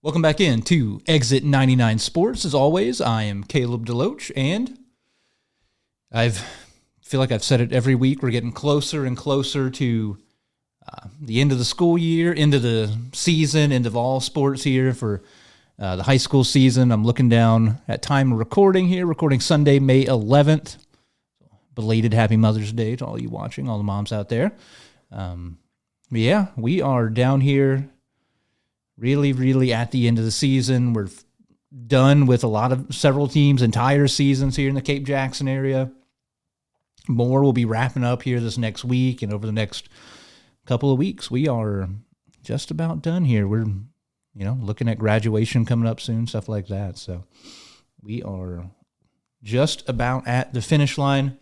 Welcome back in to Exit 99 Sports. As always, I am Caleb Deloach, and I feel like I've said it every week. We're getting closer and closer to the end of the school year, into the season, end of all sports here for the high school season. I'm looking down at time of recording here, recording Sunday, May 11th. Belated Happy Mother's Day to all you watching, all the moms out there. We are down here really at the end of the season. We're done with several teams' entire seasons here in the Cape Jackson area. More will be wrapping up here this next week and over the next couple of weeks. We are just about done here. We're, looking at graduation coming up soon, stuff like that. So we are just about at the finish line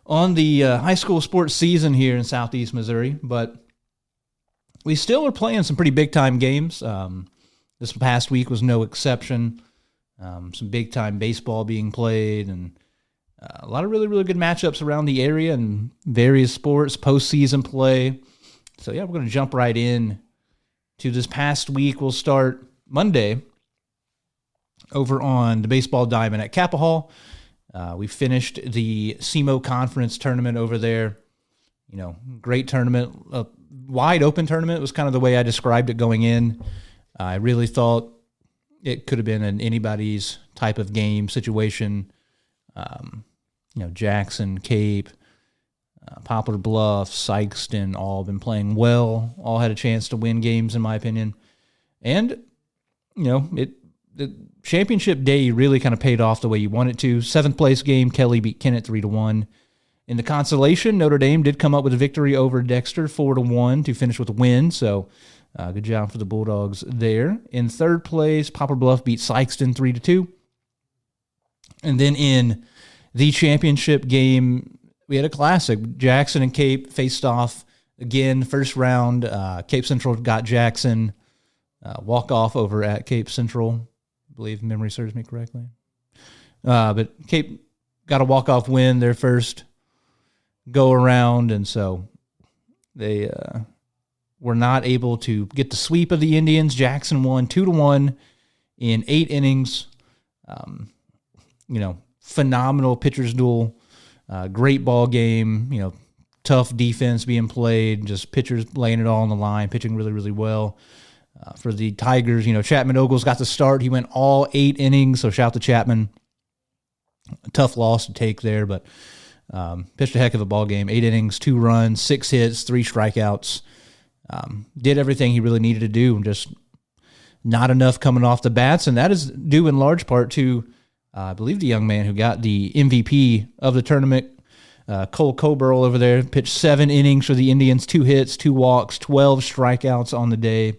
on the high school sports season here in Southeast Missouri, but we still are playing some pretty big-time games. This past week was no exception. Some big-time baseball being played, and a lot of really good matchups around the area and various sports, postseason play. So, we're going to jump right in to this past week. We'll start Monday over on the baseball diamond at Kappa Hall. We finished the SEMO Conference Tournament over there. Great tournament, wide open tournament was kind of the way I described it going in. I really thought it could have been an anybody's type of game situation. Jackson, Cape, Poplar Bluff, Sykeston, all been playing well, all had a chance to win games in my opinion. And, the championship day really kind of paid off the way you want it to. 7th place game, Kelly beat Kennett 3-1. In the consolation, Notre Dame did come up with a victory over Dexter 4-1 to finish with a win, so good job for the Bulldogs there. In 3rd place, Poplar Bluff beat Sykeston 3-2. And then in the championship game, we had a classic. Jackson and Cape faced off again, first round. Cape Central got Jackson. Walk-off over at Cape Central, I believe memory serves me correctly. But Cape got a walk-off win, their first go around, and so they were not able to get the sweep of the Indians. Jackson won 2-1 in 8 innings. Phenomenal pitcher's duel, great ball game. Tough defense being played, just pitchers laying it all on the line, pitching really well. For the Tigers, Chapman Ogles got the start. He went all 8 innings, so shout to Chapman. A tough loss to take there, but pitched a heck of a ball game. 8 innings, 2 runs, 6 hits, 3 strikeouts. Did everything he really needed to do, just not enough coming off the bats, and that is due in large part to, I believe, the young man who got the MVP of the tournament, Cole Coburl over there, pitched 7 innings for the Indians, 2 hits, 2 walks, 12 strikeouts on the day.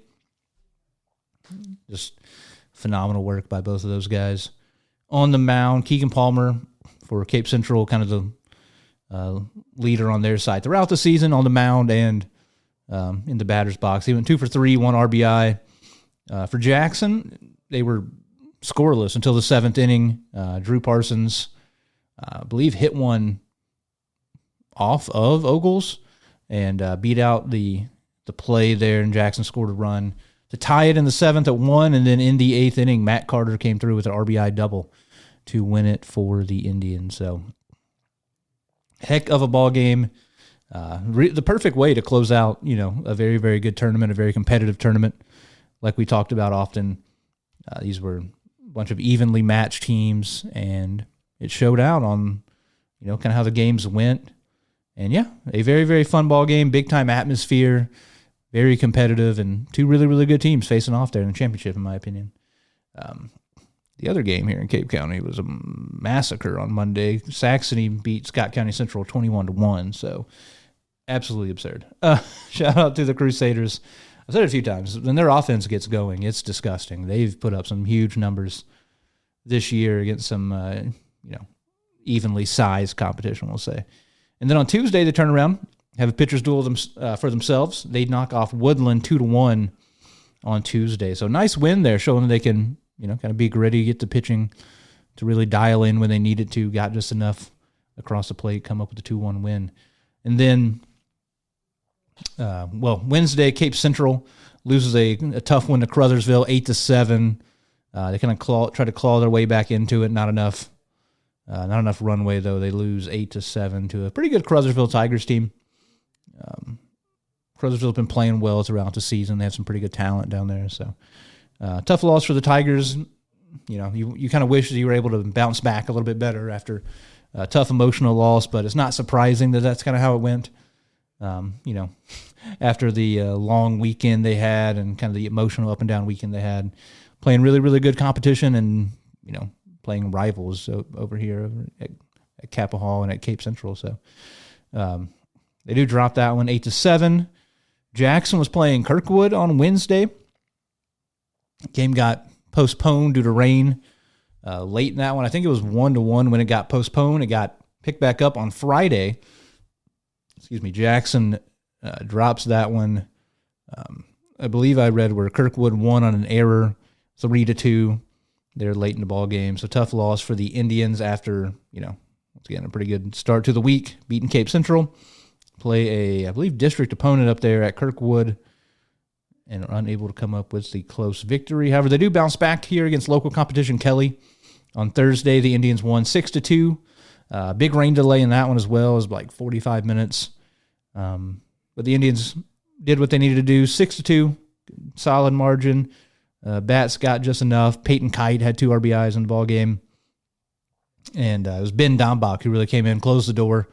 Just phenomenal work by both of those guys. On the mound, Keegan Palmer for Cape Central, kind of the leader on their side throughout the season on the mound and in the batter's box. He went 2 for 3, 1 RBI. For Jackson, they were scoreless until the 7th inning. Drew Parsons, I believe, hit one off of Ogles and beat out the play there, and Jackson scored a run to tie it in the 7th at 1, and then in the 8th inning, Matt Carter came through with an RBI double to win it for the Indians. So, heck of a ball game. The perfect way to close out, a very good tournament, a very competitive tournament. Like we talked about often, these were a bunch of evenly matched teams, and it showed out on, kind of how the games went. And a very fun ball game, big time atmosphere, very competitive, and 2 really good teams facing off there in the championship, in my opinion. The other game here in Cape County was a massacre on Monday. Saxony beat Scott County Central 21-1, so absolutely absurd. Shout out to the Crusaders. I've said it a few times. When their offense gets going, it's disgusting. They've put up some huge numbers this year against some, evenly sized competition, we'll say. And then on Tuesday, they turn around, have a pitcher's duel for themselves. They knock off Woodland 2-1 on Tuesday. So nice win there, showing that they can, kind of be gritty, get the pitching to really dial in when they needed to, got just enough across the plate, come up with a 2-1 win. And then Wednesday, Cape Central loses a tough one to Crothersville, 8-7. They kind of try to claw their way back into it. Not enough runway though. They lose 8-7 to a pretty good Crothersville Tigers team. Crothersville's been playing well throughout the season. They have some pretty good talent down there. So tough loss for the Tigers. You kind of wish that you were able to bounce back a little bit better after a tough emotional loss, but it's not surprising that that's kind of how it went. After the long weekend they had and kind of the emotional up and down weekend they had, playing really, really good competition and, playing rivals over here at Kappa Hall and at Cape Central. So they do drop that one 8-7. Jackson was playing Kirkwood on Wednesday. Game got postponed due to rain late in that one. I think it was 1-1 when it got postponed. It got picked back up on Friday. Jackson drops that one. I believe I read where Kirkwood won on an error, 3-2. They're late in the ball game. So tough loss for the Indians after, once again, a pretty good start to the week, beating Cape Central. Play I believe, district opponent up there at Kirkwood and are unable to come up with the close victory. However, they do bounce back here against local competition Kelly. On Thursday, the Indians won 6-2. Big rain delay in that one as well. It was like 45 minutes. But the Indians did what they needed to do. 6-2, solid margin. Bats got just enough. Peyton Kite had 2 RBIs in the ball game. And it was Ben Dombach who really came in, closed the door.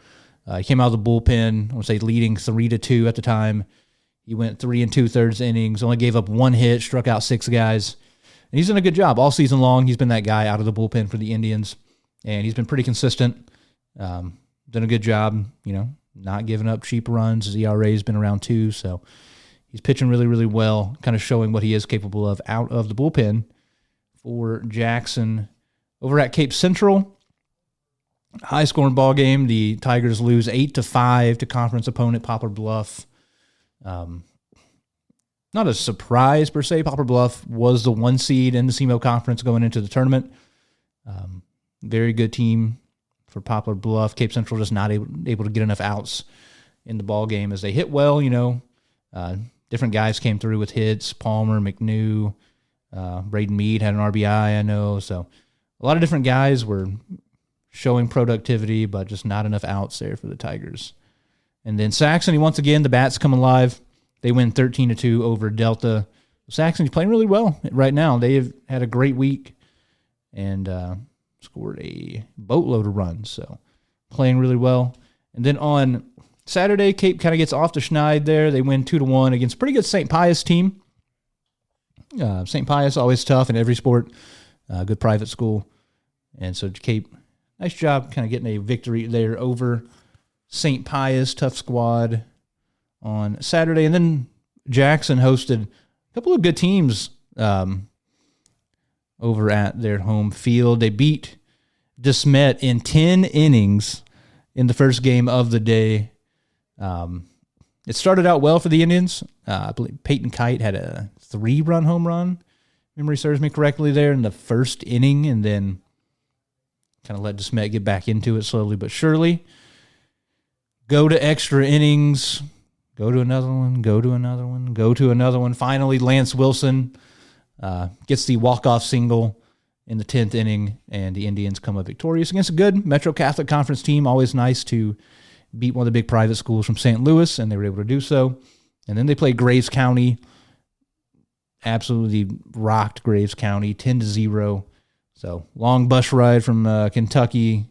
He came out of the bullpen, I would say leading 3-2 at the time. He went 3 2/3 innings, only gave up 1 hit, struck out 6 guys. And he's done a good job all season long. He's been that guy out of the bullpen for the Indians. And he's been pretty consistent. Done a good job, not giving up cheap runs. His ERA has been around 2, so he's pitching really, really well, kind of showing what he is capable of out of the bullpen for Jackson. Over at Cape Central, high-scoring ball game. The Tigers lose 8-5 to conference opponent Poplar Bluff. Not a surprise per se. Poplar Bluff was the 1 seed in the SEMO Conference going into the tournament. Very good team for Poplar Bluff. Cape Central just not able to get enough outs in the ball game as they hit well. Different guys came through with hits. Palmer, McNew, Braden Mead had an RBI, I know. So a lot of different guys were showing productivity, but just not enough outs there for the Tigers. And then Saxony, once again, the bats come alive. They win 13-2 over Delta. Saxony's playing really well right now. They have had a great week and scored a boatload of runs, so playing really well. And then on Saturday, Cape kind of gets off the schneid there. They win 2-1 against a pretty good St. Pius team. St. Pius, always tough in every sport, good private school. And so Cape, nice job kind of getting a victory there over St. Pius, tough squad on Saturday. And then Jackson hosted a couple of good teams over at their home field. They beat DeSmet in 10 innings in the first game of the day. It started out well for the Indians. I believe Peyton Kite had a 3-run home run, memory serves me correctly, there in the first inning, and then kind of let DeSmet get back into it slowly but surely. Go to extra innings, go to another one, go to another one, go to another one. Finally, Lance Wilson gets the walk-off single in the 10th inning, and the Indians come up victorious against a good Metro Catholic Conference team. Always nice to beat one of the big private schools from St. Louis, and they were able to do so. And then they played Graves County. Absolutely rocked Graves County, 10-0. So long bus ride from Kentucky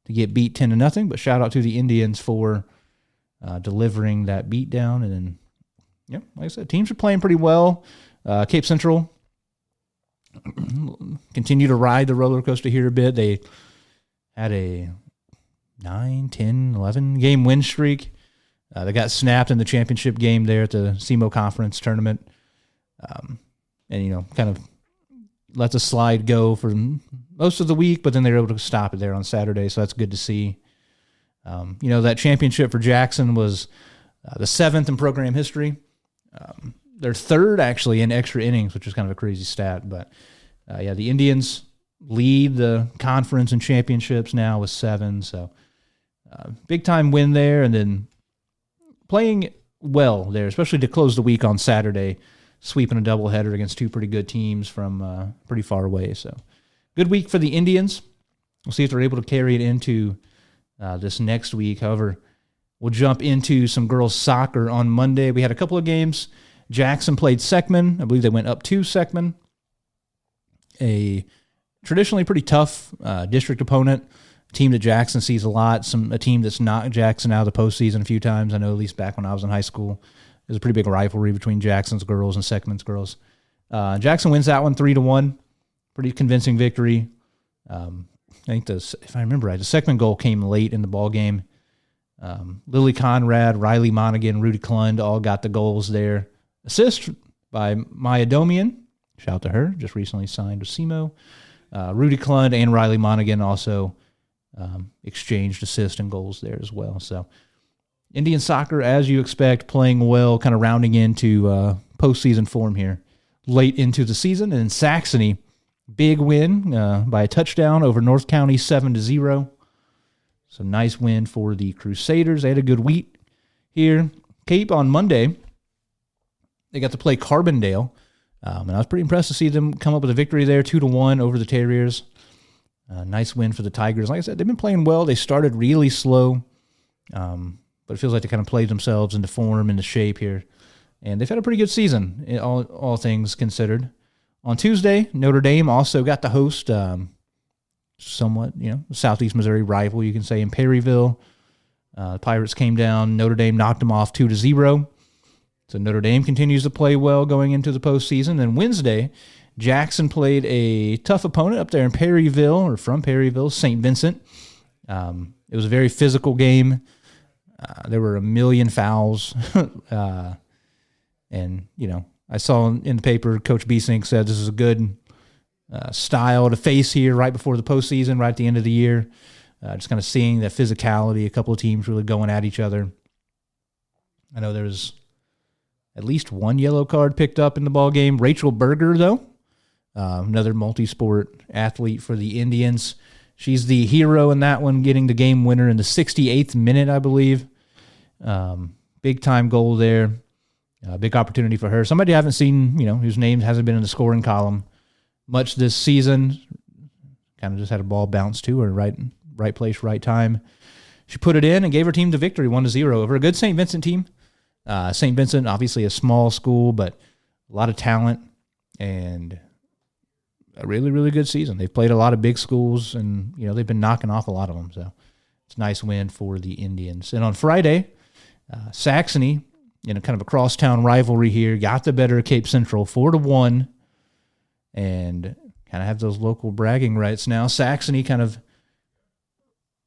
to get beat 10-0. But shout out to the Indians for delivering that beatdown. And then, like I said, teams are playing pretty well. Cape Central continue to ride the roller coaster here a bit. They had a 9, 10, 11 game win streak. They got snapped in the championship game there at the SEMO Conference Tournament. And, kind of let the slide go for most of the week, but then they were able to stop it there on Saturday, so that's good to see. That championship for Jackson was the 7th in program history. They're 3rd, actually, in extra innings, which is kind of a crazy stat. But, the Indians lead the conference and championships now with 7, so big-time win there. And then playing well there, especially to close the week on Saturday, sweeping a doubleheader against two pretty good teams from pretty far away. So good week for the Indians. We'll see if they're able to carry it into this next week. However, we'll jump into some girls soccer on Monday. We had a couple of games. Jackson played Seckman. I believe they went up to Seckman. A traditionally pretty tough district opponent, a team that Jackson sees a lot, a team that's knocked Jackson out of the postseason a few times. I know at least back when I was in high school, there's a pretty big rivalry between Jackson's girls and Seckman's girls. Jackson wins that one 3-1. Pretty convincing victory. I think if I remember right, the Seckman goal came late in the ball game. Lily Conrad, Riley Monaghan, Rudy Klund all got the goals there. Assist by Maya Domian. Shout out to her. Just recently signed with SEMO. Rudy Klund and Riley Monaghan also exchanged assists and goals there as well. So Indian soccer, as you expect, playing well, kind of rounding into postseason form here late into the season. And Saxony, big win by a touchdown over North County 7-0. So nice win for the Crusaders. They had a good week here. Cape on Monday, they got to play Carbondale. And I was pretty impressed to see them come up with a victory there, 2-1 over the Terriers. Nice win for the Tigers. Like I said, they've been playing well. They started really slow, but it feels like they kind of played themselves into form, into shape here. And they've had a pretty good season, all things considered. On Tuesday, Notre Dame also got to host somewhat, Southeast Missouri rival, you can say, in Perryville. The Pirates came down. Notre Dame knocked them off 2-0. So Notre Dame continues to play well going into the postseason. And Wednesday, Jackson played a tough opponent up there in Perryville, or from Perryville, St. Vincent. It was a very physical game. There were a million fouls. And, I saw in the paper, Coach Biesink said this is a good style to face here right before the postseason, right at the end of the year. Just kind of seeing that physicality, a couple of teams really going at each other. I know there was at least one yellow card picked up in the ball game. Rachel Berger, though, another multi-sport athlete for the Indians. She's the hero in that one, getting the game winner in the 68th minute, I believe. Big-time goal there. Big opportunity for her. Somebody I haven't seen, whose name hasn't been in the scoring column much this season. Kind of just had a ball bounce to her, right place, right time. She put it in and gave her team the victory, 1-0 over a good St. Vincent team. St. Vincent, obviously a small school, but a lot of talent and a really, really good season. They've played a lot of big schools, and they've been knocking off a lot of them. So it's a nice win for the Indians. And on Friday, Saxony, in a kind of a crosstown rivalry here, got the better of Cape Central 4-1, and kind of have those local bragging rights now. Saxony kind of,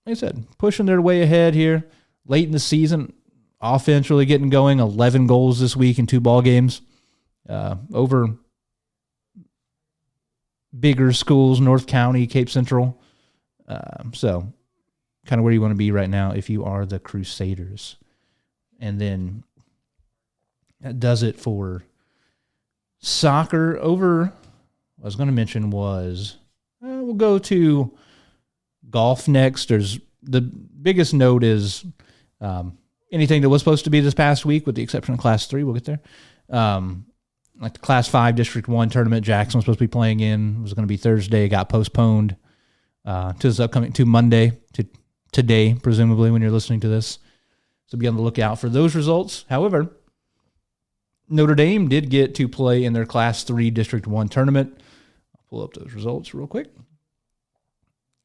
like I said, pushing their way ahead here late in the season. Offense really getting going. 11 goals this week in 2 ball games over bigger schools, North County, Cape Central. So kind of where you want to be right now if you are the Crusaders. And then that does it for soccer. Over, what I was going to mention was, we'll go to golf next. There's the biggest note is anything that was supposed to be this past week, with the exception of Class 3, we'll get there. Like the Class 5 District 1 tournament Jackson was supposed to be playing in, was going to be Thursday, got postponed to Monday, to today, presumably, when you're listening to this. So be on the lookout for those results. However, Notre Dame did get to play in their Class 3 District 1 tournament. I'll pull up those results real quick.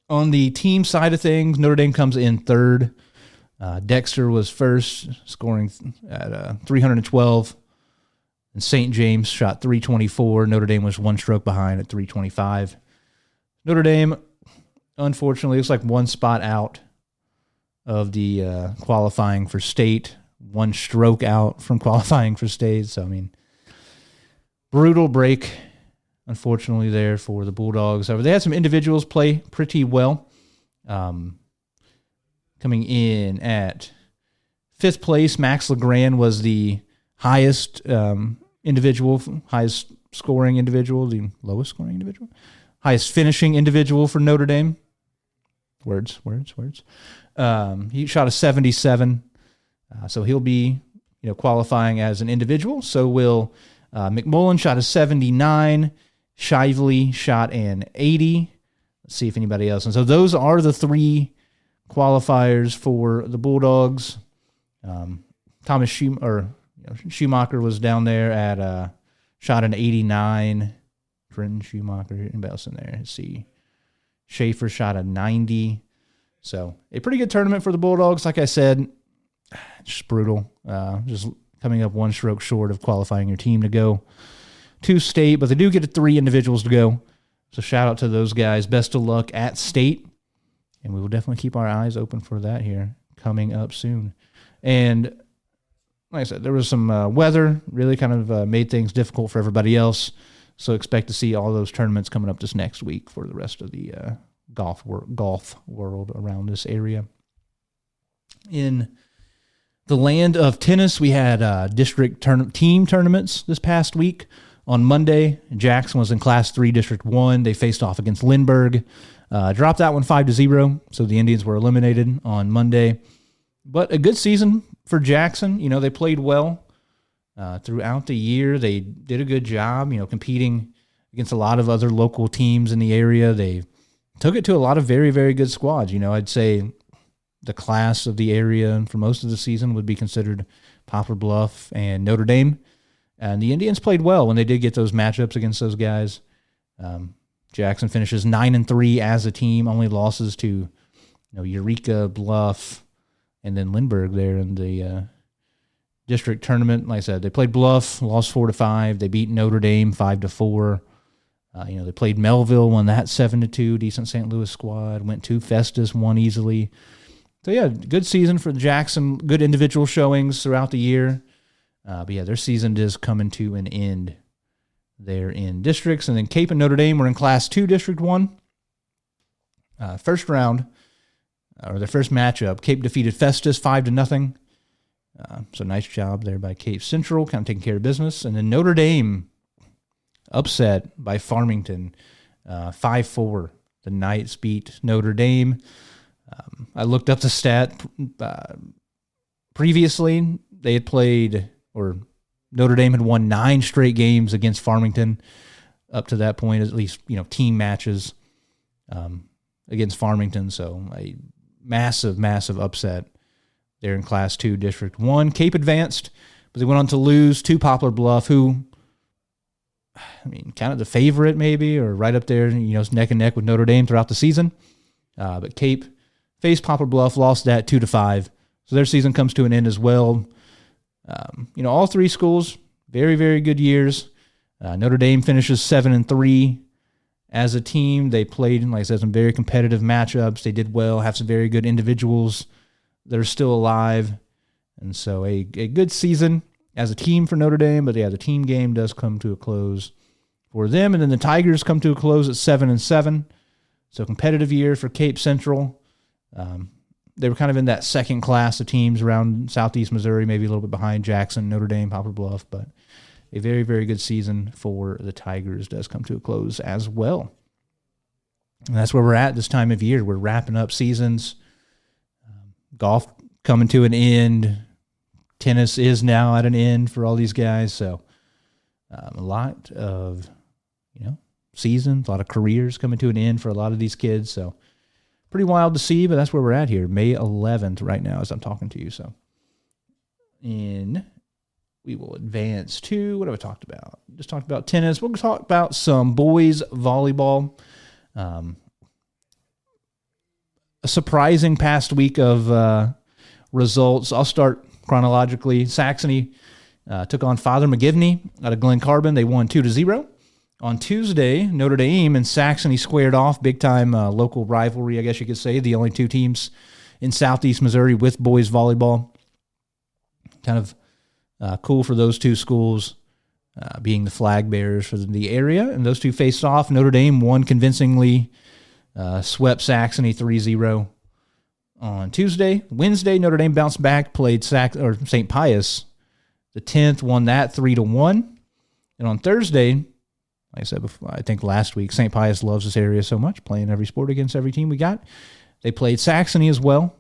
On the team side of things, Notre Dame comes in third. Dexter was first, scoring at 312. And St. James shot 324. Notre Dame was one stroke behind at 325. Notre Dame, unfortunately, looks like one spot out of the qualifying for state. One stroke out from qualifying for state. So, brutal break, unfortunately, there for the Bulldogs. However, they had some individuals play pretty well. Coming in at 5th place, Max LeGrand was the highest highest scoring individual, the lowest scoring individual, highest finishing individual for Notre Dame. Words. He shot a 77, so he'll be, qualifying as an individual. So will McMullen shot a 79, Shively shot an 80. Let's see if anybody else. And so those are the 3 qualifiers for the Bulldogs. Thomas Schumacher was down there at shot an 89. Trenton Schumacher, anybody else in there? Let's see. Schaefer shot a 90. So a pretty good tournament for the Bulldogs. Like I said, just brutal. Just coming up 1 stroke short of qualifying your team to go to state, but they do get 3 individuals to go. So shout out to those guys. Best of luck at state. And we will definitely keep our eyes open for that here coming up soon. And like I said, there was some weather, really kind of made things difficult for everybody else. So expect to see all those tournaments coming up this next week for the rest of the golf world around this area. In the land of tennis, we had district team tournaments this past week. On Monday, Jackson was in Class 3, District 1. They faced off against Lindbergh. Dropped that one 5-0, so the Indians were eliminated on Monday. But a good season for Jackson. They played well throughout the year. They did a good job, competing against a lot of other local teams in the area. They took it to a lot of very, very good squads. I'd say the class of the area for most of the season would be considered Poplar Bluff and Notre Dame. And the Indians played well when they did get those matchups against those guys. Jackson finishes 9-3 as a team, only losses to Eureka, Bluff, and then Lindbergh there in the district tournament. Like I said, they played Bluff, lost 4-5. They beat Notre Dame 5-4. They played Melville, won that 7-2. Decent St. Louis squad. Went to Festus, won easily. So yeah, good season for Jackson. Good individual showings throughout the year. But yeah, their season is coming to an end there in districts. And then Cape and Notre Dame were in Class 2, District 1. First round, or their first matchup, Cape defeated Festus 5-0. So nice job there by Cape Central, kind of taking care of business. And then Notre Dame upset by Farmington 5-4. The Knights beat Notre Dame. I looked up the stat. Previously, they had played, or Notre Dame had won 9 straight games against Farmington up to that point, at least, team matches against Farmington. So a massive, massive upset there in Class 2, District 1. Cape advanced, but they went on to lose to Poplar Bluff, who, kind of the favorite maybe, or right up there, neck and neck with Notre Dame throughout the season. But Cape faced Poplar Bluff, lost that 2-5. So their season comes to an end as well. All 3 schools, very, very good years. Notre Dame finishes 7-3 as a team. They played, like I said, some very competitive matchups. They did well, have some very good individuals that are still alive. And so a good season as a team for Notre Dame. But yeah, the team game does come to a close for them. And then the Tigers come to a close at 7-7. So competitive year for Cape Central. They were kind of in that second class of teams around Southeast Missouri, maybe a little bit behind Jackson, Notre Dame, Poplar Bluff, but a very, very good season for the Tigers does come to a close as well. And that's where we're at this time of year. We're wrapping up seasons. Golf coming to an end. Tennis is now at an end for all these guys. So a lot of, seasons, a lot of careers coming to an end for a lot of these kids. So pretty wild to see, but that's where we're at here. May 11th right now as I'm talking to you. So we will advance to, what have I talked about? Just talked about tennis. We'll talk about some boys volleyball. A surprising past week of results. I'll start chronologically. Saxony took on Father McGivney out of Glen Carbon. They won 2-0. On Tuesday, Notre Dame and Saxony squared off. Big-time local rivalry, I guess you could say. The only 2 teams in Southeast Missouri with boys volleyball. Kind of cool for those 2 schools being the flag bearers for the area. And those 2 faced off. Notre Dame won convincingly, swept Saxony 3-0 on Tuesday. Wednesday, Notre Dame bounced back, played St. Pius. The 10th won that 3-1. And on Thursday, like I said before, I think last week, St. Pius loves this area so much, playing every sport against every team we got. They played Saxony as well,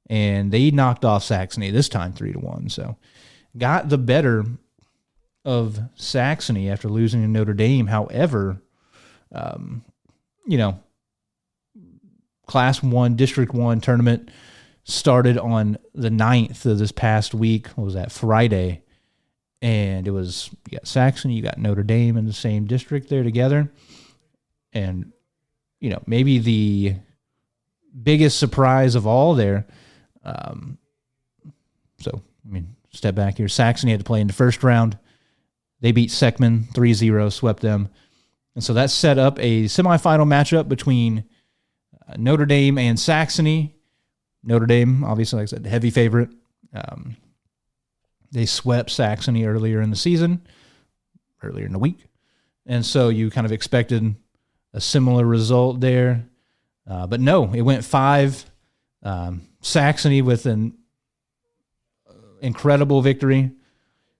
and they knocked off Saxony this time 3-1. So got the better of Saxony after losing to Notre Dame. However, Class 1, District 1 tournament started on the 9th of this past week. What was that, Friday? And it was, you got Saxony, you got Notre Dame in the same district there together. And, maybe the biggest surprise of all there. Step back here. Saxony had to play in the first round. They beat Seckman 3-0, swept them. And so that set up a semifinal matchup between Notre Dame and Saxony. Notre Dame, obviously, like I said, the heavy favorite. They swept Saxony earlier in the week. And so you kind of expected a similar result there. But no, it went 5. Saxony with an incredible victory,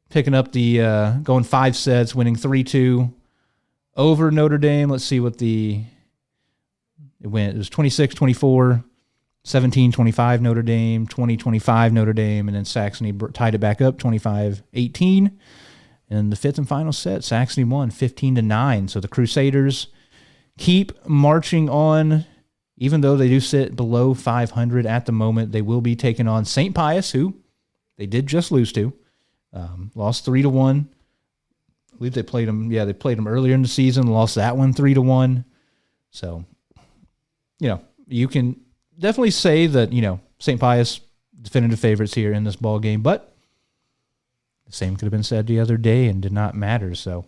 picking up the going 5 sets, winning 3-2 over Notre Dame. Let's see what it went. It was 26-24, 17-25 Notre Dame, 20-25 Notre Dame, and then Saxony tied it back up 25-18. And the 5th and final set, Saxony won 15-9. So the Crusaders keep marching on. Even though they do sit below 500 at the moment, they will be taking on St. Pius, who they did just lose to. Lost 3-1. I believe they played them. Yeah, they played them earlier in the season. Lost that one 3-1. So, you can definitely say that St. Pius definitive favorites here in this ball game, but the same could have been said the other day and did not matter. So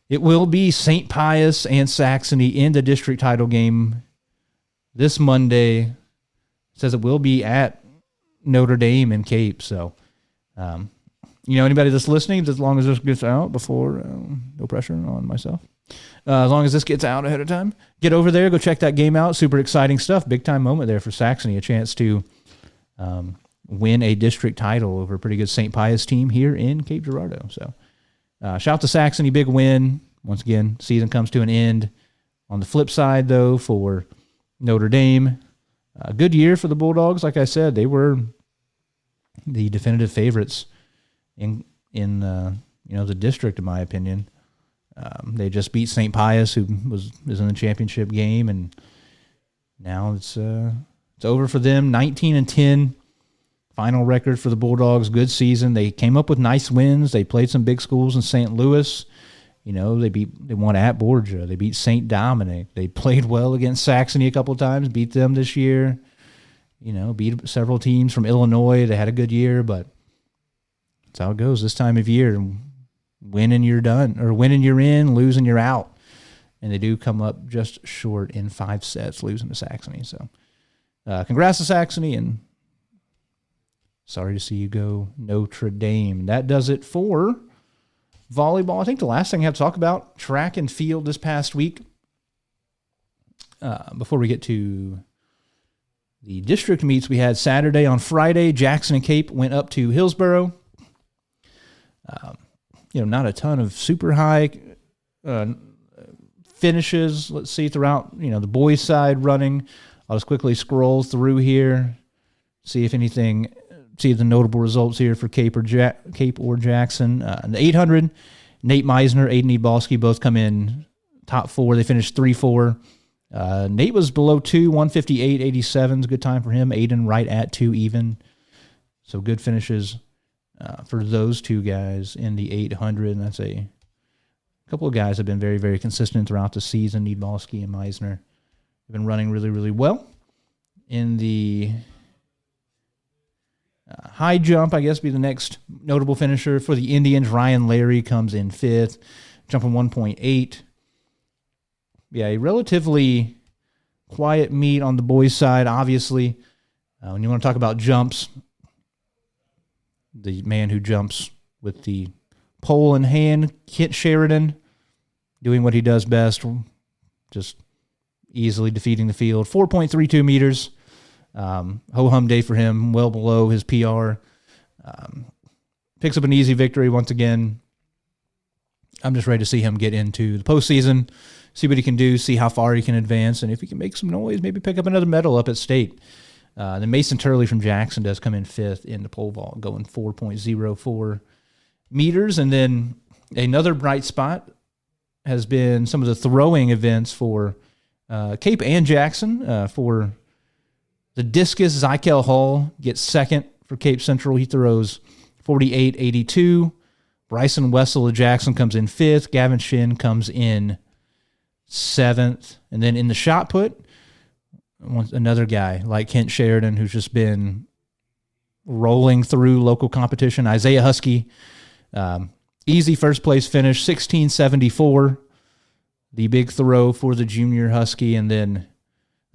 it will be St. Pius and Saxony in the district title game this Monday. It says it will be at Notre Dame in Cape. So, anybody that's listening, as long as this gets out before, no pressure on myself. As long as this gets out ahead of time, get over there, go check that game out. Super exciting stuff. Big time moment there for Saxony. A chance to win a district title over a pretty good St. Pius team here in Cape Girardeau. So, shout out to Saxony. Big win. Once again, season comes to an end. On the flip side, though, for Notre Dame, a good year for the Bulldogs. Like I said, they were the definitive favorites in the district, in my opinion. They just beat St. Pius, who is in the championship game, and now it's over for them. 19-10 final record for the Bulldogs. Good season. They came up with nice wins. They played some big schools in St. Louis. They won at Borgia. They beat St. Dominic. They played well against Saxony a couple of times, beat them this year. Beat several teams from Illinois. They had a good year, but that's how it goes this time of year. Winning, you're done, or winning, you're in, losing, you're out. And they do come up just short in 5 sets, losing to Saxony. So congrats to Saxony, and sorry to see you go Notre Dame. That does it for volleyball. I think the last thing I have to talk about, track and field this past week. Before we get to the district meets we had Saturday. On Friday, Jackson and Cape went up to Hillsborough. Not a ton of super high finishes. Let's see, throughout, the boys' side running. I'll just quickly scroll through here, see the notable results here for Cape or Jackson. In the 800, Nate Meisner, Aiden Ebalski both come in top 4. They finished 3-4. Nate was below 2, 158.87 is a good time for him. Aiden right at 2 even. So good finishes for those two guys in the 800. And that's a couple of guys have been very, very consistent throughout the season. Ebalski and Meisner have been running really, really well. In the high jump, I guess, be the next notable finisher for the Indians. Ryan Larry comes in 5th, jumping 1.8. Yeah, a relatively quiet meet on the boys' side, obviously. When you want to talk about jumps, the man who jumps with the pole in hand, Kit Sheridan, doing what he does best, just easily defeating the field. 4.32 meters. Ho-hum day for him, well below his PR. Picks up an easy victory once again. I'm just ready to see him get into the postseason, see what he can do, see how far he can advance, and if he can make some noise, maybe pick up another medal up at state. Then Mason Turley from Jackson does come in fifth in the pole vault, going 4.04 meters. And then another bright spot has been some of the throwing events for Cape and Jackson. For the discus, Zykel Hall gets second for Cape Central. He throws 48.82. Bryson Wessel of Jackson comes in fifth. Gavin Shin comes in seventh. And then in the shot put, another guy like Kent Sheridan, who's just been rolling through local competition. Isaiah Husky, easy first place finish, 16.74. The big throw for the junior Husky. And then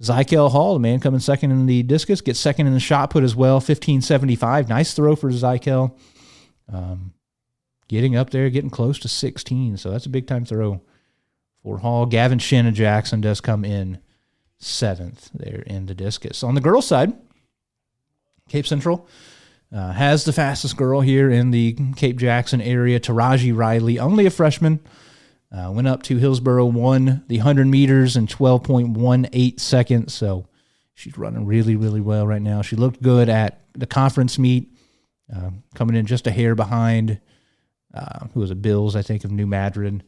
Zykel Hall, the man coming second in the discus, gets second in the shot put as well, 15.75. Nice throw for Zykel. Getting up there, getting close to 16. So that's a big-time throw for Hall. Gavin Shin of Jackson does come in seventh there in the discus. On the girls' side, Cape Central has the fastest girl here in the Cape Jackson area, Taraji Riley, only a freshman. Went up to Hillsboro, won the 100 meters in 12.18 seconds. So she's running really, really well right now. She looked good at the conference meet, coming in just a hair behind who was at Bills, I think, of New Madrid.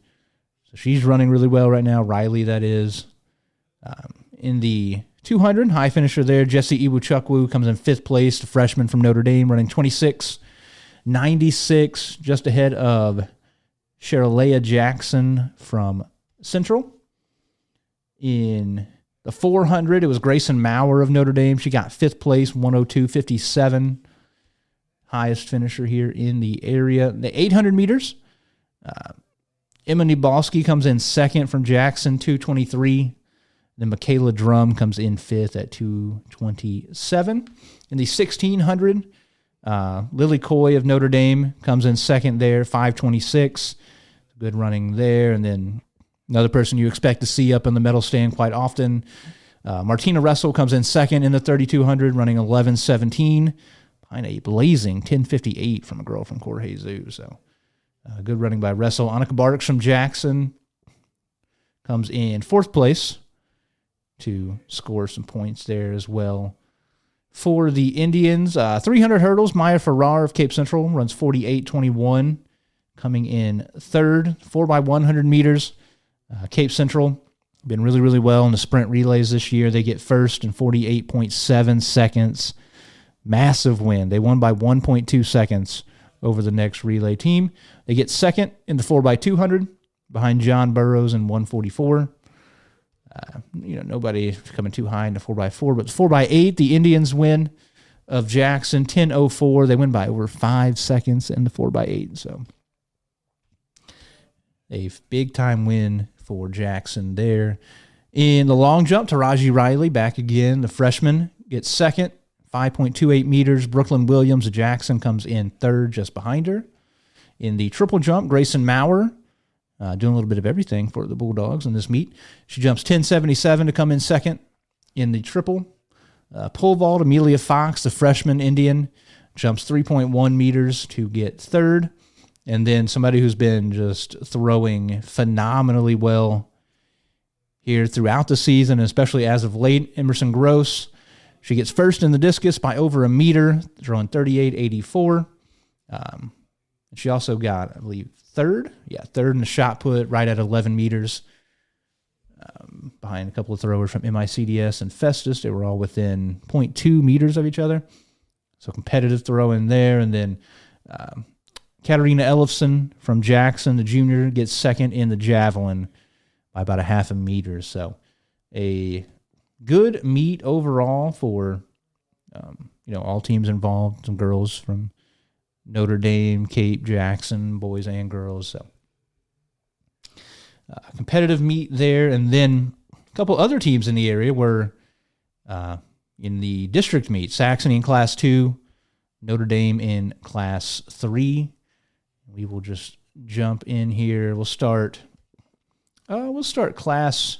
So she's running really well right now. Riley, that is. In the 200, high finisher there, Jesse Iwuchukwu comes in fifth place, the freshman from Notre Dame, running 26.96, just ahead of Sheralea Jackson from Central. In the 400, it was Grayson Maurer of Notre Dame. She got fifth place, 102.57, highest finisher here in the area. The 800 meters, Emma Nibalski comes in second from Jackson, 223. Then Michaela Drum comes in fifth at 227. In the 1600, Lily Coy of Notre Dame comes in second there, 526. Good running there. And then another person you expect to see up in the medal stand quite often, Martina Russell comes in second in the 3200, running 11:17. Behind a blazing 10:58 from a girl from Cor Jesus. So good running by Russell. Annika Barks from Jackson comes in fourth place to score some points there as well. For the Indians, 300 hurdles, Maya Farrar of Cape Central runs 48.21, coming in third. 4x100 meters, Cape Central been really, really well in the sprint relays this year. They get first in 48.7 seconds. Massive win. They won by 1.2 seconds over the next relay team. They get second in the 4x200 behind John Burrows in 144. Nobody coming too high in the 4x4, but the 4x8, the Indians win of Jackson, 10:04. They win by over 5 seconds in the 4x8. So a big-time win for Jackson there. In the long jump, Taraji Riley back again. The freshman gets second, 5.28 meters. Brooklyn Williams of Jackson comes in third just behind her. In the triple jump, Grayson Maurer, doing a little bit of everything for the Bulldogs in this meet. She jumps 10.77 to come in second in the triple. Pole vault, Amelia Fox, the freshman Indian, jumps 3.1 meters to get third. And then somebody who's been just throwing phenomenally well here throughout the season, especially as of late, Emerson Gross. She gets first in the discus by over a meter, throwing 38.84. She also got, I believe, third in the shot put, right at 11 meters, behind a couple of throwers from MICDS and Festus. They were all within 0.2 meters of each other. So competitive throw in there. And then Katarina Ellefson from Jackson, the junior, gets second in the javelin by about a half a meter. So a good meet overall for, all teams involved, some girls from Notre Dame, Cape, Jackson, boys and girls. So competitive meet there. And then a couple other teams in the area were in the district meet. Saxony in Class 2, Notre Dame in Class 3. We will just jump in here. We'll start with Class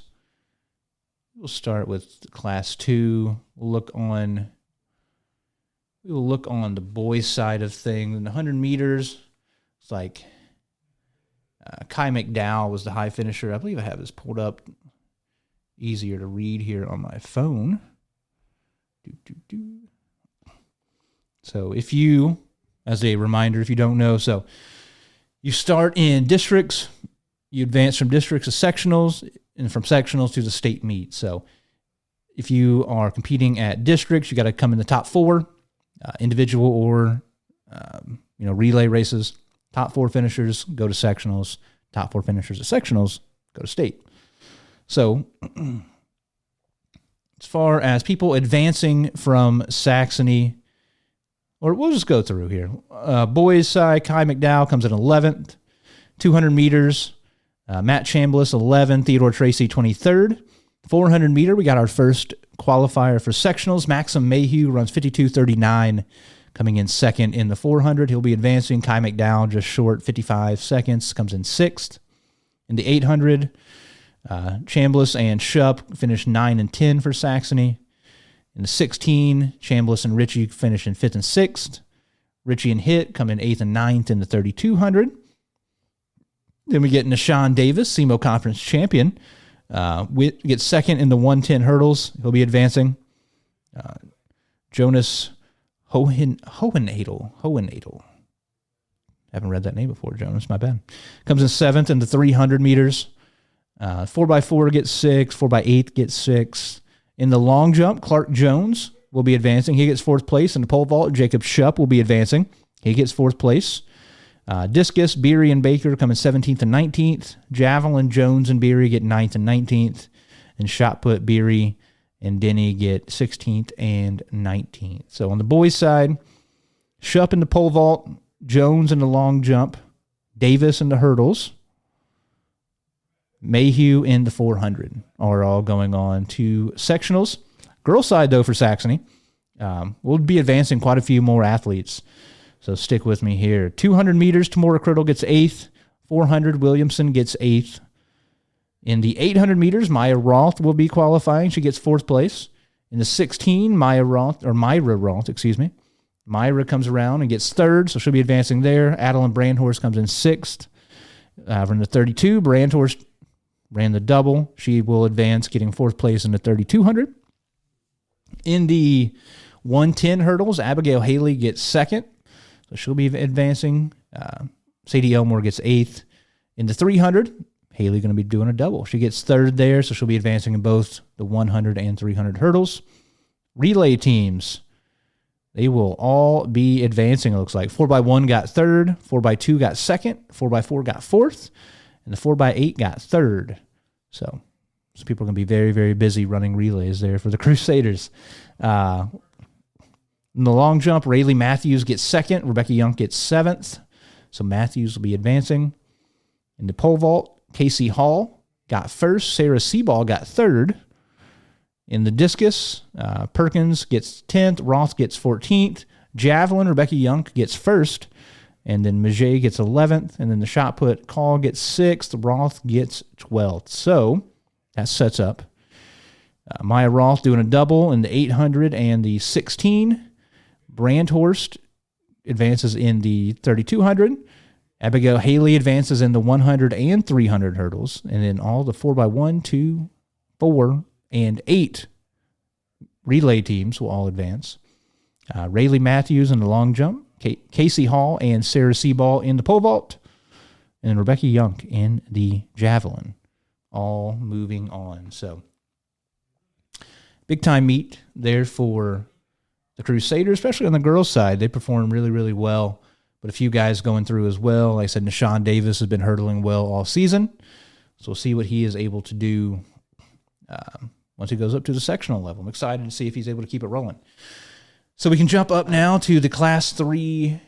2. We will look on the boys' side of things. In the 100 meters, it's like Kai McDowell was the high finisher. I believe I have this pulled up, easier to read here on my phone. So if you, as a reminder, if you don't know, so you start in districts, you advance from districts to sectionals, and from sectionals to the state meet. So if you are competing at districts, you got to come in the top 4, individual or relay races. Top 4 finishers go to sectionals. Top 4 finishers at sectionals go to state. So as far as people advancing from Saxony, or we'll just go through here. Boys side, Kai McDowell comes in 11th. 200 meters, Matt Chambliss 11th, Theodore Tracy 23rd. 400 meter, we got our first qualifier for sectionals. Maxim Mayhew runs 52.39, coming in second in the 400. He'll be advancing. Kai McDowell just short, 55 seconds, comes in 6th. In the 800, Chambliss and Shupp finish 9 and 10 for Saxony. In the 16, Chambliss and Ritchie finish in 5th and 6th. Ritchie and Hitt come in 8th and 9th in the 3200. Then we get Nashawn Davis, SEMO Conference champion. Gets second in the 110 hurdles. He'll be advancing. Jonas Hohenadel. Haven't read that name before, Jonas. My bad. Comes in 7th in the 300 meters. 4x4 gets 6. 4x8 gets 6. In the long jump, Clark Jones will be advancing. He gets 4th place. In the pole vault, Jacob Shupp will be advancing. He gets 4th place. Discus, Beery and Baker come in 17th and 19th. Javelin, Jones and Beery get 9th and 19th. And shot put, Beery and Denny get 16th and 19th. So on the boys' side, Shupp in the pole vault, Jones in the long jump, Davis in the hurdles, Mayhew in the 400 are all going on to sectionals. Girls' side, though, for Saxony, we'll be advancing quite a few more athletes. So stick with me here. 200 meters, Tamora Criddle gets 8th. 400, Williamson gets 8th. In the 800 meters, Maya Roth will be qualifying. She gets 4th place. In the 16, Myra Roth, Myra comes around and gets 3rd, so she'll be advancing there. Adeline Brandhorst comes in 6th. From the 32, Brandhorst ran the double. She will advance, getting 4th place in the 3200. In the 110 hurdles, Abigail Haley gets 2nd. So she'll be advancing. Sadie Elmore gets 8th. In the 300, Haley going to be doing a double. She gets 3rd there, so she'll be advancing in both the 100 and 300 hurdles. Relay teams, they will all be advancing, it looks like. 4x1 got 3rd. 4x2 got 2nd. 4x4 got 4th. And the 4x8 got 3rd. So people are going to be very, very busy running relays there for the Crusaders. In the long jump, Rayleigh Matthews gets 2nd. Rebecca Young gets 7th. So Matthews will be advancing. In the pole vault, Casey Hall got 1st. Sarah Seaball got 3rd. In the discus, Perkins gets 10th. Roth gets 14th. Javelin, Rebecca Young gets 1st. And then Maget gets 11th. And then the shot put, Call gets 6th. Roth gets 12th. So that sets up Maya Roth doing a double in the 800 and the 16. Brandhorst advances in the 3200. Abigail Haley advances in the 100 and 300 hurdles. And then all the 4x1, 2, 4, and 8 relay teams will all advance. Rayleigh Matthews in the long jump. Casey Hall and Sarah Seaball in the pole vault. And Rebecca Young in the javelin. All moving on. So, big time meet there for the Crusaders, especially on the girls' side. They perform really, really well. But a few guys going through as well. Like I said, Nashawn Davis has been hurdling well all season. So we'll see what he is able to do once he goes up to the sectional level. I'm excited to see if he's able to keep it rolling. So we can jump up now to the Class 3.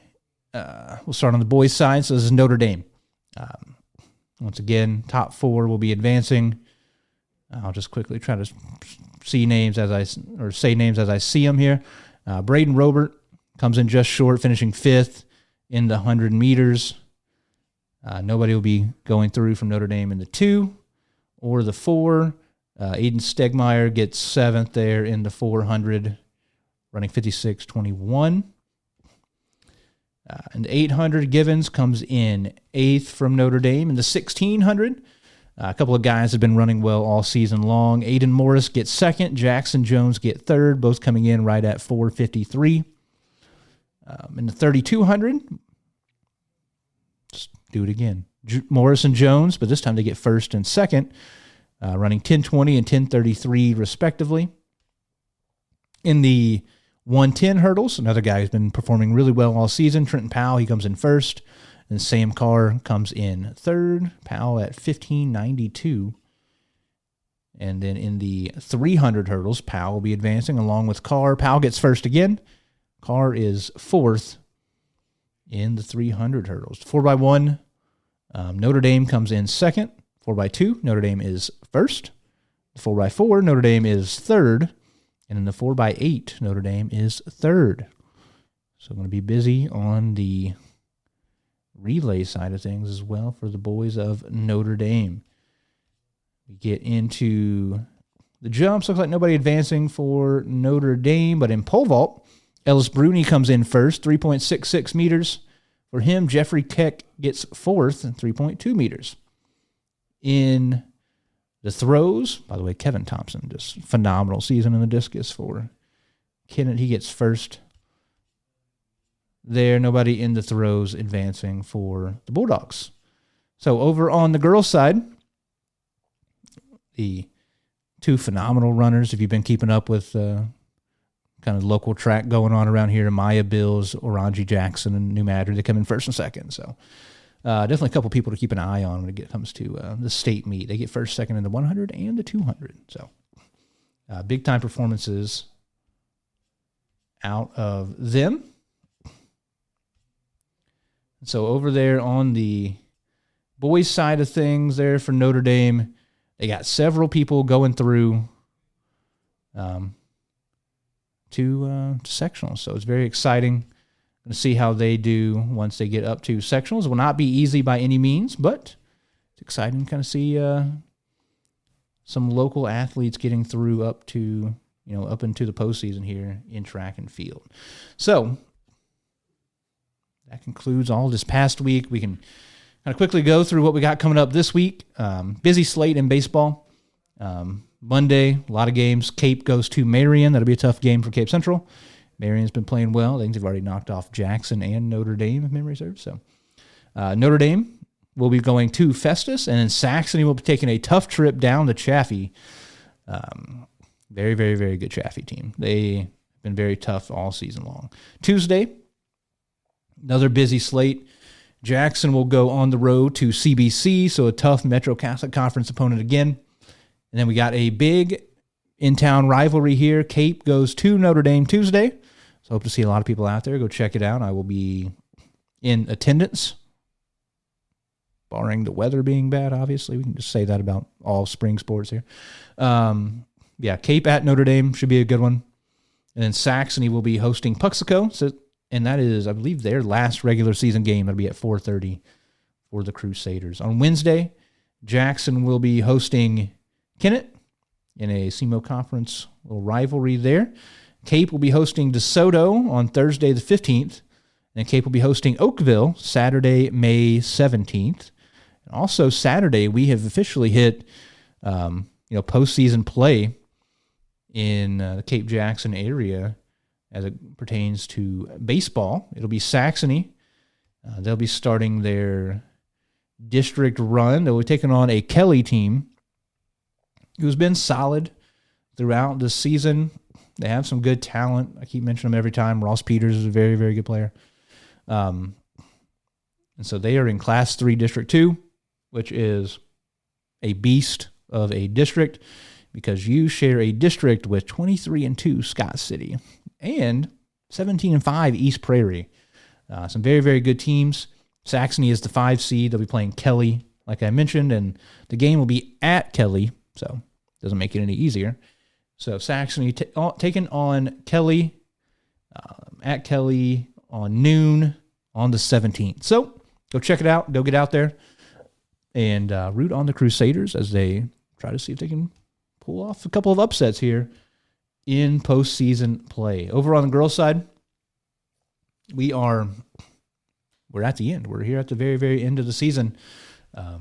We'll start on the boys' side. So this is Notre Dame. Once again, top 4 will be advancing. I'll just quickly try to say names as I see them here. Braden Robert comes in just short, finishing 5th in the 100 meters. Nobody will be going through from Notre Dame in the 2 or the 4. Aiden Stegmeyer gets 7th there in the 400, running 56.21. In the 800, Givens comes in 8th from Notre Dame. In the 1600, A couple of guys have been running well all season long. Aiden Morris gets second. Jackson Jones get third, both coming in right at 453. In the 3,200, let's do it again. Morris and Jones, but this time they get first and second, running 10:20 and 10:33 respectively. In the 110 hurdles, another guy who's been performing really well all season, Trenton Powell, he comes in first. And Sam Carr comes in third. Powell at 1592. And then in the 300 hurdles, Powell will be advancing along with Carr. Powell gets first again. Carr is fourth in the 300 hurdles. 4x1, Notre Dame comes in second. 4x2, Notre Dame is first. 4x4, Notre Dame is third. And in the 4x8, Notre Dame is third. So I'm going to be busy on the relay side of things as well for the boys of Notre Dame. We get into the jumps. Looks like nobody advancing for Notre Dame, but in pole vault, Ellis Bruni comes in first, 3.66 meters. For him, Jeffrey Keck gets fourth, 3.2 meters. In the throws, by the way, Kevin Thompson, just phenomenal season in the discus for Kennett. He gets first. There, nobody in the throws advancing for the Bulldogs. So over on the girls' side, the two phenomenal runners, if you've been keeping up with kind of local track going on around here, Maya Bills, Oranji Jackson, and New Madrid, they come in first and second. So definitely a couple people to keep an eye on when it comes to the state meet. They get first, second in the 100 and the 200. So big-time performances out of them. So over there on the boys' side of things there for Notre Dame, they got several people going through to sectionals. So it's very exciting. Going to see how they do once they get up to sectionals. It will not be easy by any means, but it's exciting to kind of see some local athletes getting through up to, up into the postseason here in track and field. So that concludes all this past week. We can kind of quickly go through what we got coming up this week. Busy slate in baseball. Monday, a lot of games. Cape goes to Marion. That'll be a tough game for Cape Central. Marion's been playing well. I think they've already knocked off Jackson and Notre Dame, if memory serves. So Notre Dame will be going to Festus, and then Saxony will be taking a tough trip down to Chaffee. Very, very, very good Chaffee team. They've been very tough all season long. Tuesday, another busy slate. Jackson will go on the road to CBC, so a tough Metro Catholic Conference opponent again. And then we got a big in-town rivalry here. Cape goes to Notre Dame Tuesday. So hope to see a lot of people out there. Go check it out. I will be in attendance, barring the weather being bad, obviously. We can just say that about all spring sports here. Cape at Notre Dame should be a good one. And then Saxony will be hosting Puxico. And that is, I believe, their last regular season game. That'll be at 4:30 for the Crusaders. On Wednesday, Jackson will be hosting Kennett in a SEMO Conference little rivalry there. Cape will be hosting DeSoto on Thursday the 15th. And Cape will be hosting Oakville Saturday, May 17th. And also Saturday, we have officially hit postseason play in the Cape Jackson area as it pertains to baseball. It'll be Saxony. They'll be starting their district run. They'll be taking on a Kelly team who's been solid throughout the season. They have some good talent. I keep mentioning them every time. Ross Peters is a very, very good player. And so they are in Class 3 District 2, which is a beast of a district because you share a district with 23-2 Scott City and 17-5 East Prairie. Some very, very good teams. Saxony is the 5 seed. They'll be playing Kelly, like I mentioned, and the game will be at Kelly, so it doesn't make it any easier. So Saxony taking on Kelly at Kelly on noon on the 17th. So go check it out. Go get out there and root on the Crusaders as they try to see if they can pull off a couple of upsets here in postseason play. Over on the girls' side, we're at the end. We're here at the very, very end of the season.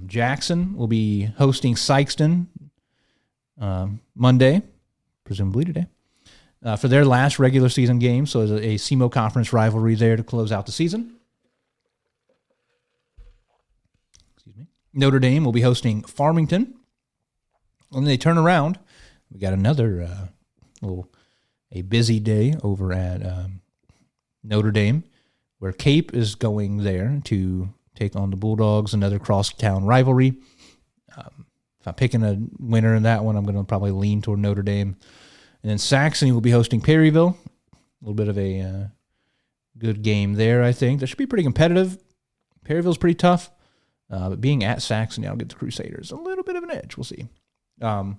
Jackson will be hosting Saxton Monday, presumably today, for their last regular season game. So there's a SEMO Conference rivalry there to close out the season. Excuse me. Notre Dame will be hosting Farmington. When they turn around, we got another a busy day over at Notre Dame, where Cape is going there to take on the Bulldogs, another cross-town rivalry. If I'm picking a winner in that one, I'm going to probably lean toward Notre Dame. And then Saxony will be hosting Perryville. A little bit of a good game there, I think. That should be pretty competitive. Perryville's pretty tough. But being at Saxony, I'll get the Crusaders a little bit of an edge. We'll see. And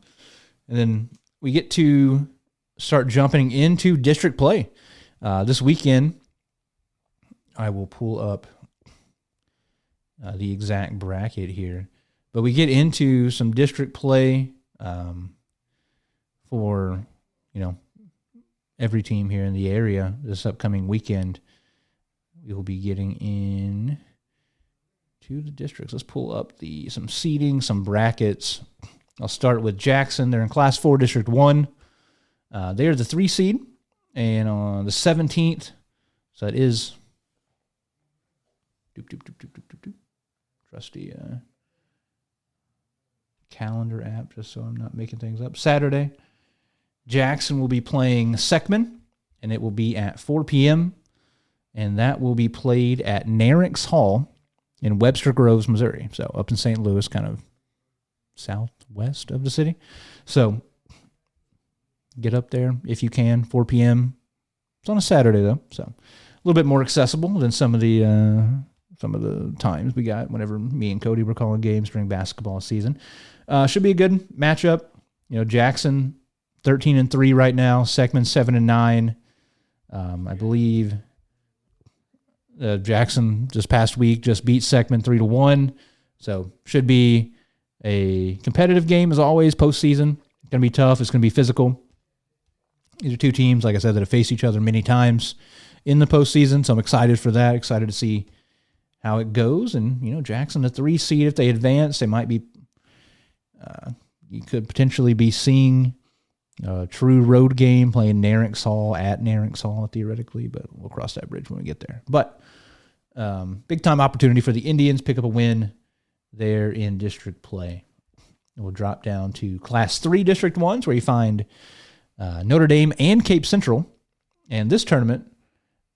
then we get to start jumping into district play. This weekend, I will pull up the exact bracket here. But we get into some district play for, every team here in the area this upcoming weekend. We will be getting in to the districts. Let's pull up some seeding, some brackets. I'll start with Jackson. They're in Class 4, District 1. They're the 3 seed. And on the 17th, so that is trusty calendar app, just so I'm not making things up. Saturday, Jackson will be playing Seckman, and it will be at 4 p.m., and that will be played at Narix Hall in Webster Groves, Missouri. So up in St. Louis, kind of southwest of the city. So get up there if you can, 4 p.m. It's on a Saturday, though, so a little bit more accessible than some of the times we got whenever me and Cody were calling games during basketball season. Should be a good matchup. Jackson 13-3 right now. Seckman 7-9. I believe Jackson this past week just beat Seckman 3-1. So should be a competitive game as always. Postseason, it's going to be tough. It's going to be physical. These are two teams, like I said, that have faced each other many times in the postseason. So I'm excited for that. Excited to see how it goes. And Jackson, the 3 seed, if they advance, they might be. You could potentially be seeing a true road game playing Narix Hall at Narix Hall theoretically, but we'll cross that bridge when we get there. But big time opportunity for the Indians, pick up a win there in district play. We'll drop down to Class 3 District 1s, where you find Notre Dame and Cape Central. And this tournament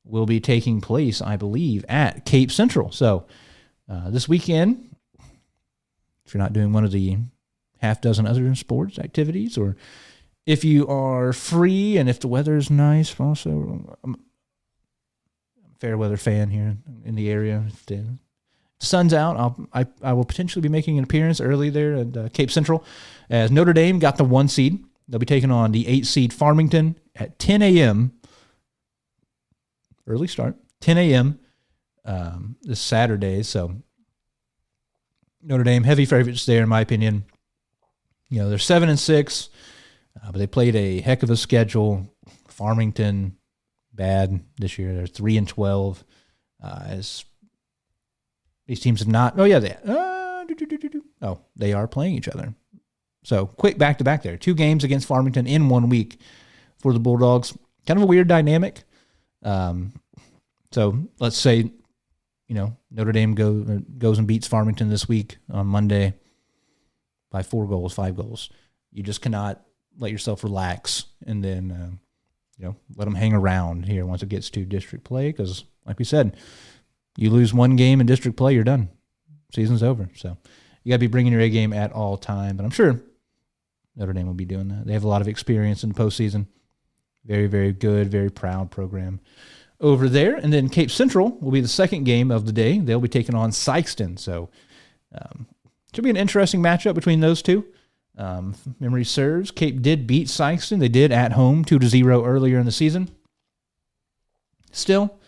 will be taking place, I believe, at Cape Central. So this weekend, if you're not doing one of the half dozen other sports activities, or if you are free and if the weather is nice, also, I'm a fair weather fan here in the area. If the sun's out, I will potentially be making an appearance early there at Cape Central, as Notre Dame got the 1 seed. They'll be taking on the 8 seed Farmington at 10 a.m. Early start, 10 a.m. This Saturday. So Notre Dame, heavy favorites there, in my opinion. They're 7-6, but they played a heck of a schedule. Farmington, bad this year. They're 3-12. As these teams have not. Oh yeah, they are playing each other. So quick back-to-back there. 2 games against Farmington in 1 week for the Bulldogs. Kind of a weird dynamic. So let's say, Notre Dame goes and beats Farmington this week on Monday by 4 goals, 5 goals. You just cannot let yourself relax and then, let them hang around here once it gets to district play. Because, like we said, you lose 1 game in district play, you're done. Season's over. So you got to be bringing your A game at all time. But I'm sure Notre Dame will be doing that. They have a lot of experience in the postseason. Very, very good, very proud program over there. And then Cape Central will be the second game of the day. They'll be taking on Sikeston. So should be an interesting matchup between those two. If memory serves, Cape did beat Sikeston. They did at home 2-0 earlier in the season. Still,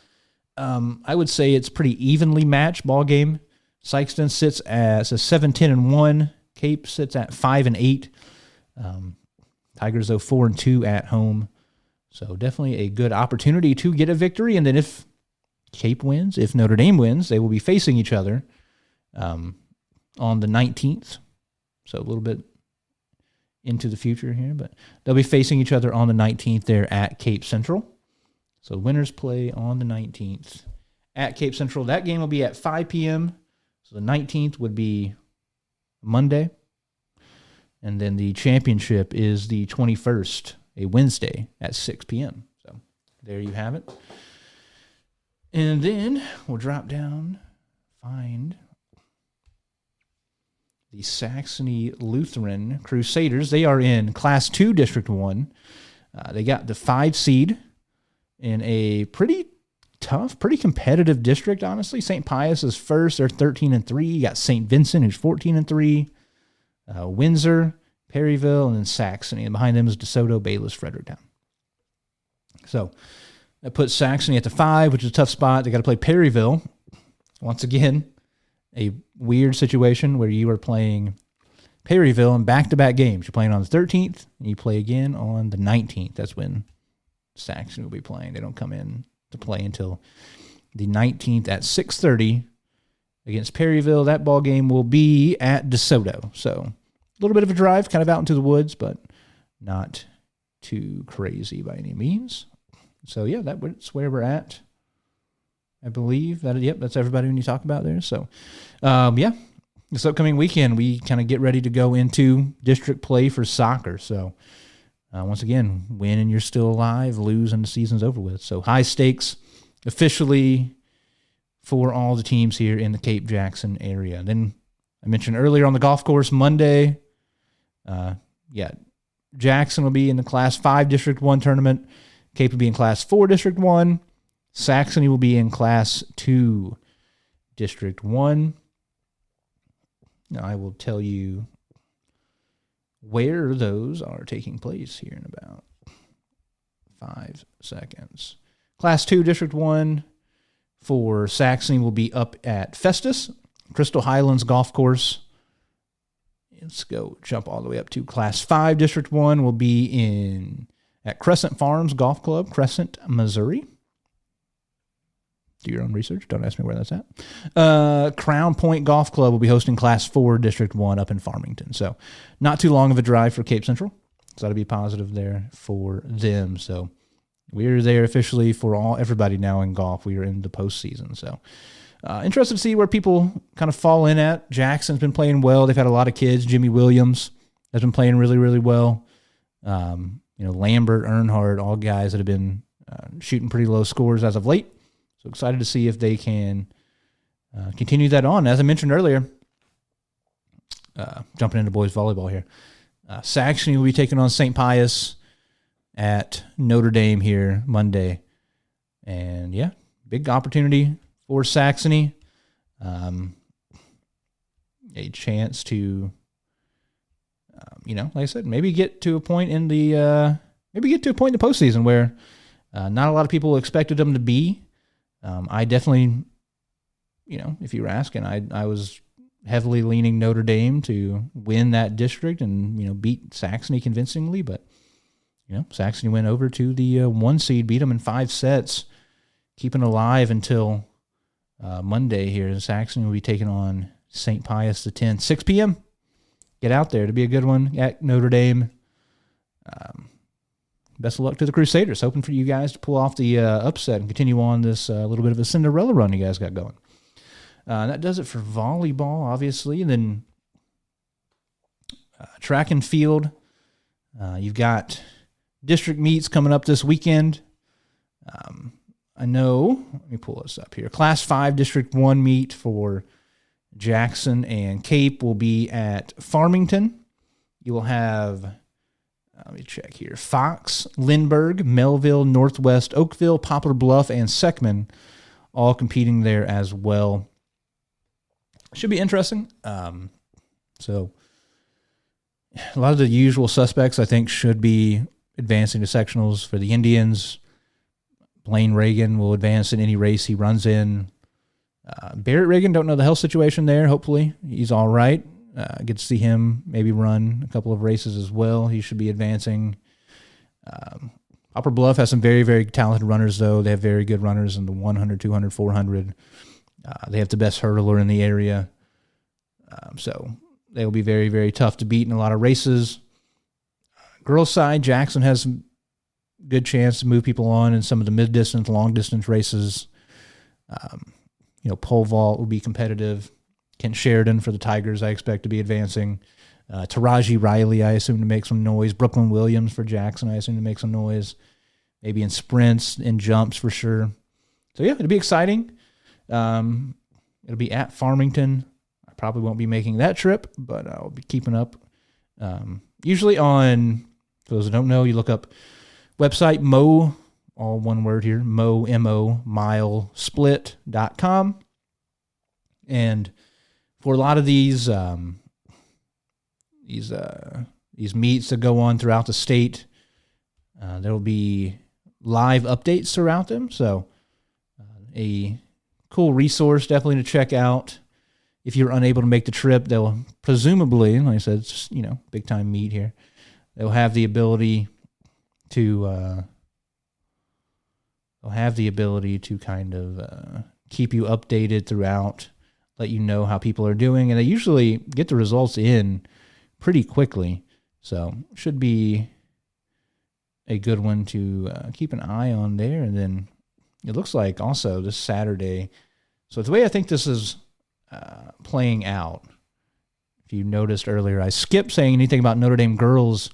I would say it's pretty evenly matched ball game. Sikeston sits as a 7-10-1. Cape sits at 5-8. Tigers, though, 4-2 at home. So definitely a good opportunity to get a victory. And then if Cape wins, if Notre Dame wins, they will be facing each other on the 19th. So a little bit into the future here, but they'll be facing each other on the 19th there at Cape Central. So winners play on the 19th at Cape Central. That game will be at 5 p.m. So the 19th would be Monday. And then the championship is the 21st, a Wednesday at 6 p.m. So there you have it. And then we'll drop down, find the Saxony Lutheran Crusaders. They are in Class 2, District 1. They got the 5 seed in a pretty tough, pretty competitive district, honestly. St. Pius is first. They're 13-3. You got St. Vincent, who's 14-3. Windsor, Perryville, and then Saxony. And behind them is DeSoto, Bayless, Fredericktown. So that puts Saxony at the 5, which is a tough spot. They got to play Perryville. Once again, a weird situation where you are playing Perryville in back-to-back games. You're playing on the 13th, and you play again on the 19th. That's when Saxony will be playing. They don't come in to play until the 19th at 6:30 against Perryville. That ball game will be at DeSoto. So a little bit of a drive, kind of out into the woods, but not too crazy by any means. So, yeah, that's where we're at. I believe that's everybody when you talk about there. So, this upcoming weekend, we kind of get ready to go into district play for soccer. So, once again, win and you're still alive, lose and the season's over with. So, high stakes officially for all the teams here in the Cape Jackson area. Then I mentioned earlier on the golf course Monday, Jackson will be in the Class 5 District 1 tournament. Cape will be in Class 4 District 1. Saxony will be in Class 2 District 1. Now, I will tell you where those are taking place here in about 5 seconds. Class 2 District 1 for Saxony will be up at Festus, Crystal Highlands Golf Course. Let's go jump all the way up to Class 5 District 1 will be at Crescent Farms Golf Club, Crescent, Missouri. Do your own research. Don't ask me where that's at. Crown Point Golf Club will be hosting Class 4 District 1 up in Farmington. So not too long of a drive for Cape Central. So that'll be positive there for them. So we're there officially for everybody now in golf. We are in the postseason. So interested to see where people kind of fall in at. Jackson's been playing well. They've had a lot of kids. Jimmy Williams has been playing really, really well. Lambert, Earnhardt, all guys that have been shooting pretty low scores as of late. So excited to see if they can continue that on. As I mentioned earlier, jumping into boys volleyball here, Saxony will be taking on St. Pius at Notre Dame here Monday. And, big opportunity for Saxony. A chance to, like I said, maybe get to a point in the postseason where not a lot of people expected them to be. I definitely, if you were asking, I was heavily leaning Notre Dame to win that district and, beat Saxony convincingly. But, Saxony went over to the 1 seed, beat them in 5 sets, keeping alive until Monday here. And Saxony will be taking on St. Pius the 10th, 6 p.m. Get out there to be a good one at Notre Dame. Best of luck to the Crusaders. Hoping for you guys to pull off the upset and continue on this little bit of a Cinderella run you guys got going. That does it for volleyball, obviously. And then track and field. You've got district meets coming up this weekend. I know, let me pull this up here. Class 5 District 1 meet for Jackson and Cape will be at Farmington. You will have... Let me check here. Fox, Lindbergh, Melville, Northwest, Oakville, Poplar Bluff, and Seckman all competing there as well. Should be interesting. So a lot of the usual suspects, I think, should be advancing to sectionals for the Indians. Blaine Reagan will advance in any race he runs in. Barrett Reagan, don't know the health situation there. Hopefully he's all right. Get to see him maybe run a couple of races as well. He should be advancing. Poplar Bluff has some very, very talented runners, though. They have very good runners in the 100, 200, 400. They have the best hurdler in the area. So they will be very, very tough to beat in a lot of races. Girls side, Jackson has some good chance to move people on in some of the mid-distance, long-distance races. Pole vault will be competitive. Kent Sheridan for the Tigers, I expect to be advancing. Taraji Riley, I assume, to make some noise. Brooklyn Williams for Jackson, I assume, to make some noise. Maybe in sprints and jumps for sure. So, yeah, it'll be exciting. It'll be at Farmington. I probably won't be making that trip, but I'll be keeping up. Usually on, for those who don't know, you look up website Mo, all one word here, Mo, M-O, milesplit.com. And for a lot of these meets that go on throughout the state, there will be live updates throughout them. So a cool resource definitely to check out. If you're unable to make the trip, they'll presumably, like I said, it's, big time meet here. They'll have the ability to kind of keep you updated throughout, let you know how people are doing, and they usually get the results in pretty quickly. So should be a good one to keep an eye on there. And then it looks like also this Saturday. So the way I think this is playing out, if you noticed earlier, I skipped saying anything about Notre Dame girls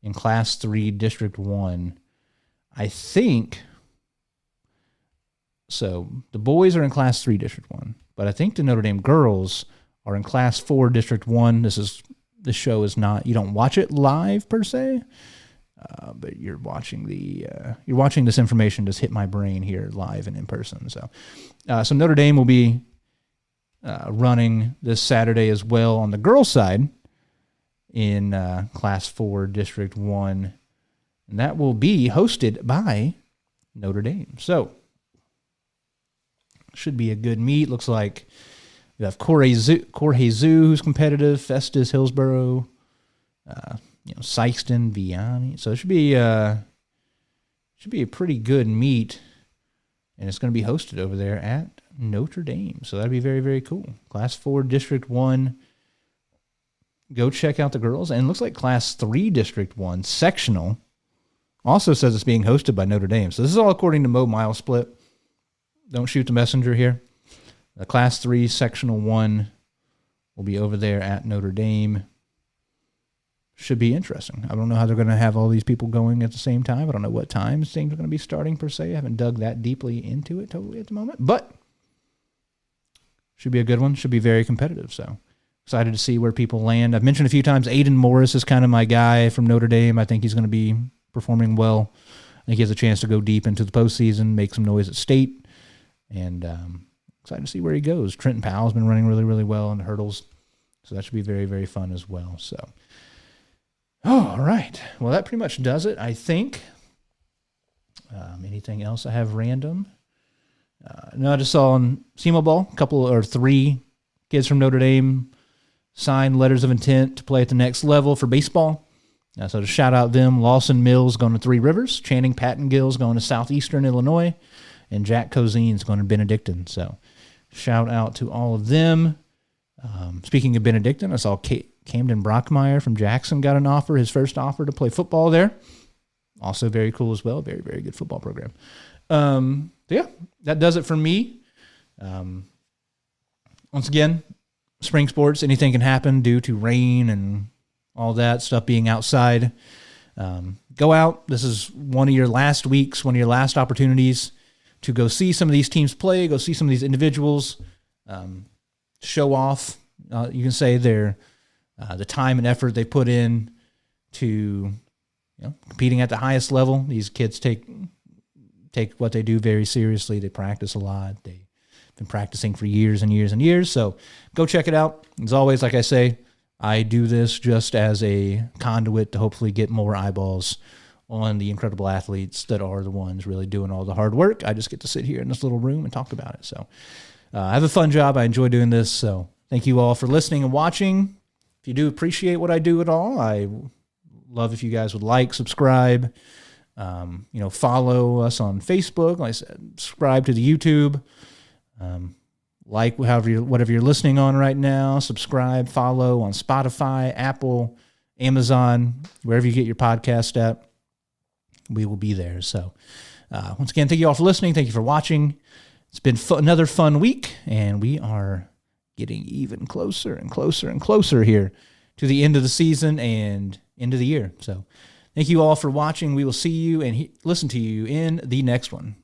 in Class 3 District 1. I think, so the boys are in Class 3 District 1, but I think the Notre Dame girls are in Class 4 District 1. This show is not, you don't watch it live per se, but you're watching this information just hit my brain here live and in person. So Notre Dame will be running this Saturday as well on the girls' side in Class 4 District 1, and that will be hosted by Notre Dame. So should be a good meet. Looks like you have Corey Zoo, who's competitive, Festus, Hillsborough, Sykeston, Vianney. So it should be a pretty good meet, and it's going to be hosted over there at Notre Dame. So that'd be very, very cool. Class 4 District 1. Go check out the girls. And it looks like Class 3 District 1 sectional also says it's being hosted by Notre Dame. So this is all according to Mo Mile Split. Don't shoot the messenger here. The Class 3 Sectional 1 will be over there at Notre Dame. Should be interesting. I don't know how they're going to have all these people going at the same time. I don't know what times things are going to be starting per se. I haven't dug that deeply into it totally at the moment. But should be a good one. Should be very competitive. So excited to see where people land. I've mentioned a few times Aiden Morris is kind of my guy from Notre Dame. I think he's going to be performing well. I think he has a chance to go deep into the postseason, make some noise at state. And excited to see where he goes. Trenton Powell's been running really, really well in the hurdles. So that should be very, very fun as well. So, all right. Well, that pretty much does it, I think. Anything else I have random? No, I just saw on SEMO Ball, 3 kids from Notre Dame signed letters of intent to play at the next level for baseball. So to shout out them, Lawson Mills going to Three Rivers, Channing Pattengill's going to Southeastern Illinois, and Jack Cozine's going to Benedictine. So shout out to all of them. Speaking of Benedictine, I saw Camden Brockmeyer from Jackson got an offer, his first offer to play football there. Also very cool as well. Very, very good football program. Yeah, that does it for me. Once again, spring sports, anything can happen due to rain and all that stuff being outside. Go out. This is one of your last weeks, one of your last opportunities to go see some of these teams play, go see some of these individuals, show off. You can say the time and effort they put in to competing at the highest level. These kids take what they do very seriously. They practice a lot. They've been practicing for years and years and years. So go check it out. As always, like I say, I do this just as a conduit to hopefully get more eyeballs on the incredible athletes that are the ones really doing all the hard work. I just get to sit here in this little room and talk about it. So I have a fun job. I enjoy doing this. So thank you all for listening and watching. If you do appreciate what I do at all, I love if you guys would like, subscribe, follow us on Facebook. Like I said, subscribe to the YouTube. like whatever you're listening on right now. Subscribe, follow on Spotify, Apple, Amazon, wherever you get your podcast at. We will be there. So once again, thank you all for listening. Thank you for watching. It's been another fun week, and we are getting even closer and closer and closer here to the end of the season and end of the year. So thank you all for watching. We will see you and listen to you in the next one.